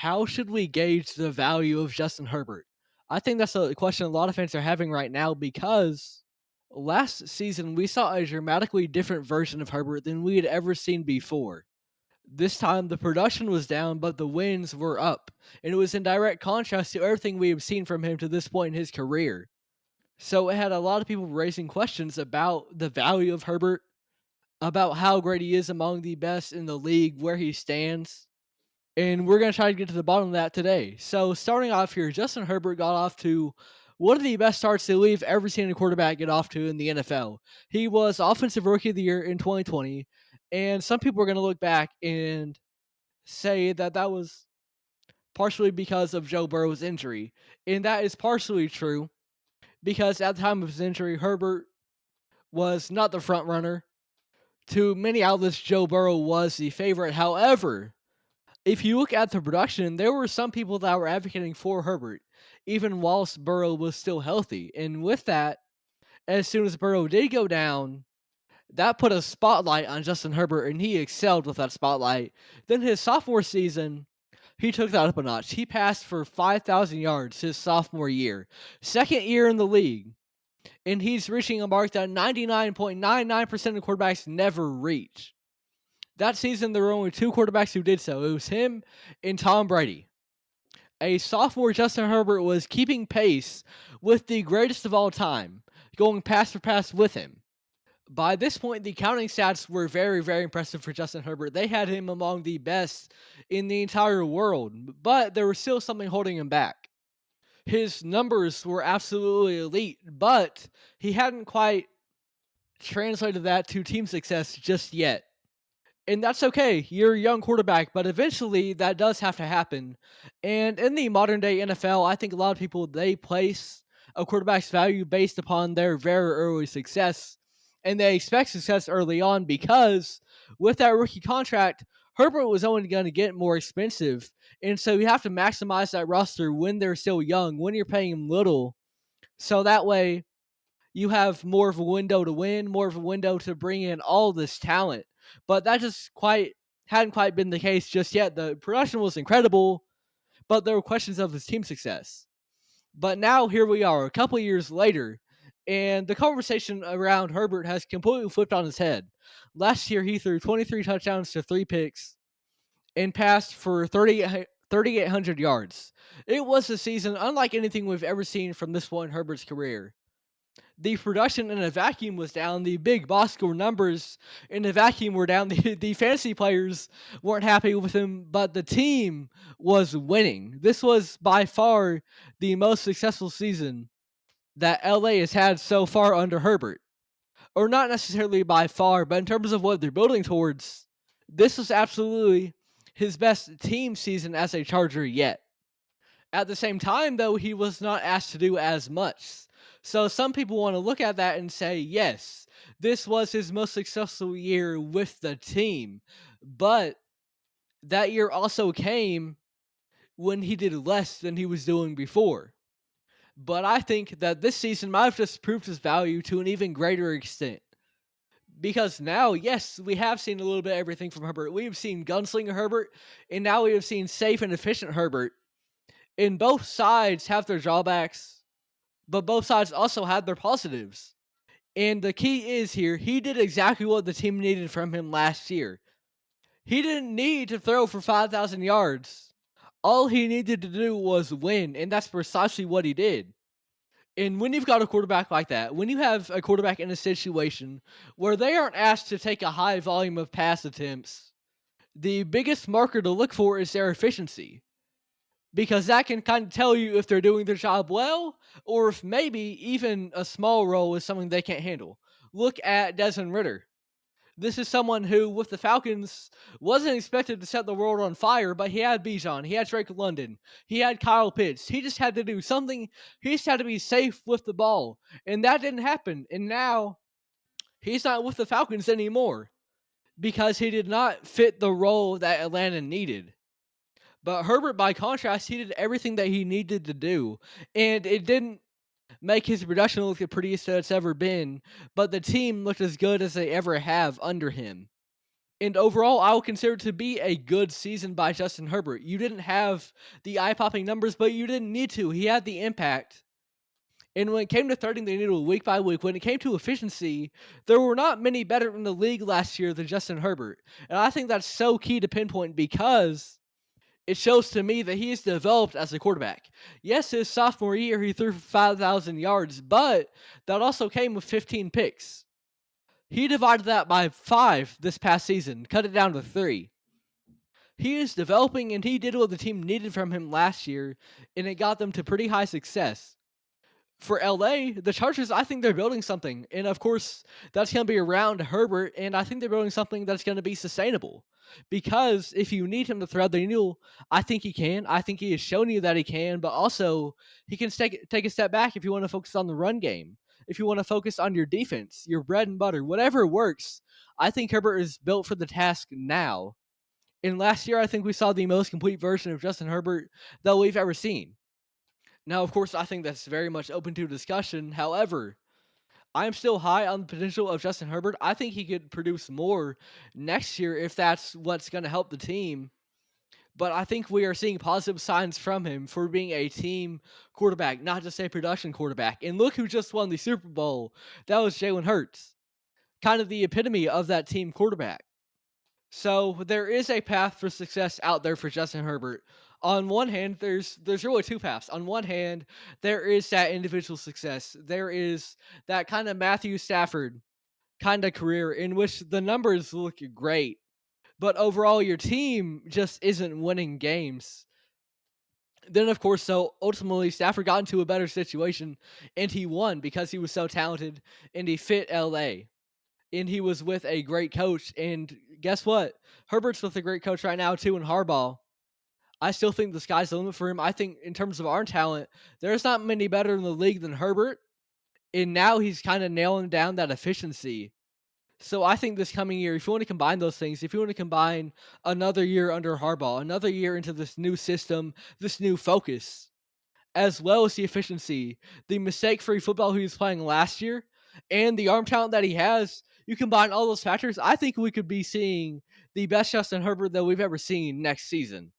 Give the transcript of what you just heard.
How should we gauge the value of Justin Herbert? I think that's a question a lot of fans are having right now because last season we saw a dramatically different version of Herbert than we had ever seen before. This time the production was down, but the wins were up, and it was in direct contrast to everything we have seen from him to this point in his career. So it had a lot of people raising questions about the value of Herbert, about how great he is among the best in the league, where he stands. And we're going to try to get to the bottom of that today. So, starting off here, Justin Herbert got off to one of the best starts that we've ever seen a quarterback get off to in the NFL. He was Offensive Rookie of the Year in 2020. And some people are going to look back and say that that was partially because of Joe Burrow's injury. And that is partially true because at the time of his injury, Herbert was not the front runner. To many outlets, Joe Burrow was the favorite. However, if you look at the production, there were some people that were advocating for Herbert, even whilst Burrow was still healthy. And with that, as soon as Burrow did go down, that put a spotlight on Justin Herbert, and he excelled with that spotlight. Then his sophomore season, he took that up a notch. He passed for 5,000 yards his sophomore year, second year in the league, and he's reaching a mark that 99.99% of quarterbacks never reach. That season, there were only two quarterbacks who did so. It was him and Tom Brady. A sophomore Justin Herbert was keeping pace with the greatest of all time, going pass for pass with him. By this point, the counting stats were very, very impressive for Justin Herbert. They had him among the best in the entire world, but there was still something holding him back. His numbers were absolutely elite, but he hadn't quite translated that to team success just yet. And that's okay. You're a young quarterback, but eventually that does have to happen. And in the modern day NFL, I think a lot of people they place a quarterback's value based upon their very early success. And they expect success early on because with that rookie contract, Herbert was only going to get more expensive. And so you have to maximize that roster when they're still young, when you're paying them little. So that way you have more of a window to win, more of a window to bring in all this talent. But that just quite hadn't quite been the case just yet. The production was incredible, but there were questions of his team success. But now here we are, a couple years later, and the conversation around Herbert has completely flipped on his head. Last year, he threw 23 touchdowns to 3 picks and passed for 3,800 yards. It was a season unlike anything we've ever seen from this point in Herbert's career. The production in a vacuum was down. The big box score numbers in a vacuum were down. The fantasy players weren't happy with him, but the team was winning. This was by far the most successful season that LA has had so far under Herbert. Or not necessarily by far, but in terms of what they're building towards, this was absolutely his best team season as a Charger yet. At the same time, though, he was not asked to do as much. So some people want to look at that and say, yes, this was his most successful year with the team. But that year also came when he did less than he was doing before. But I think that this season might have just proved his value to an even greater extent. Because now, yes, we have seen a little bit of everything from Herbert. We have seen gunslinger Herbert, and now we have seen safe and efficient Herbert. And both sides have their drawbacks, but both sides also had their positives. And the key is here, he did exactly what the team needed from him last year. He didn't need to throw for 5,000 yards. All he needed to do was win, and that's precisely what he did. And when you've got a quarterback like that, when you have a quarterback in a situation where they aren't asked to take a high volume of pass attempts, the biggest marker to look for is their efficiency. Because that can kind of tell you if they're doing their job well, or if maybe even a small role is something they can't handle. Look at Desmond Ritter. This is someone who, with the Falcons, wasn't expected to set the world on fire, but he had Bijan, he had Drake London, he had Kyle Pitts. He just had to do something. He just had to be safe with the ball, and that didn't happen. And now he's not with the Falcons anymore because he did not fit the role that Atlanta needed. But Herbert, by contrast, he did everything that he needed to do, and it didn't make his production look the prettiest that it's ever been, but the team looked as good as they ever have under him. And overall, I would consider it to be a good season by Justin Herbert. You didn't have the eye popping numbers, but you didn't need to. He had the impact. And when it came to threading the needle week by week, when it came to efficiency, there were not many better in the league last year than Justin Herbert. And I think that's so key to pinpoint because it shows to me that he is developed as a quarterback. Yes, his sophomore year, he threw for 5,000 yards, but that also came with 15 picks. He divided that by 5 this past season, cut it down to 3. He is developing, and he did what the team needed from him last year, and it got them to pretty high success. For LA, the Chargers, I think they're building something. And of course, that's going to be around Herbert. And I think they're building something that's going to be sustainable. Because if you need him to thread the needle, I think he can. I think he has shown you that he can. But also, he can take a step back if you want to focus on the run game. If you want to focus on your defense, your bread and butter, whatever works. I think Herbert is built for the task now. And last year, I think we saw the most complete version of Justin Herbert that we've ever seen. Now, of course, I think that's very much open to discussion. However, I am still high on the potential of Justin Herbert. I think he could produce more next year if that's what's going to help the team. But I think we are seeing positive signs from him for being a team quarterback, not just a production quarterback. And look who just won the Super Bowl. That was Jalen Hurts, kind of the epitome of that team quarterback. So there is a path for success out there for Justin Herbert. On one hand, there's really two paths. On one hand, there is that individual success. There is that kind of Matthew Stafford kind of career in which the numbers look great, but overall your team just isn't winning games. Then of course, so ultimately Stafford got into a better situation and he won because he was so talented and he fit LA and he was with a great coach. And guess what? Herbert's with a great coach right now too in Harbaugh. I still think the sky's the limit for him. I think in terms of arm talent, there's not many better in the league than Herbert. And now he's kind of nailing down that efficiency. So I think this coming year, if you want to combine those things, if you want to combine another year under Harbaugh, another year into this new system, this new focus, as well as the efficiency, the mistake-free football he was playing last year, and the arm talent that he has, you combine all those factors, I think we could be seeing the best Justin Herbert that we've ever seen next season.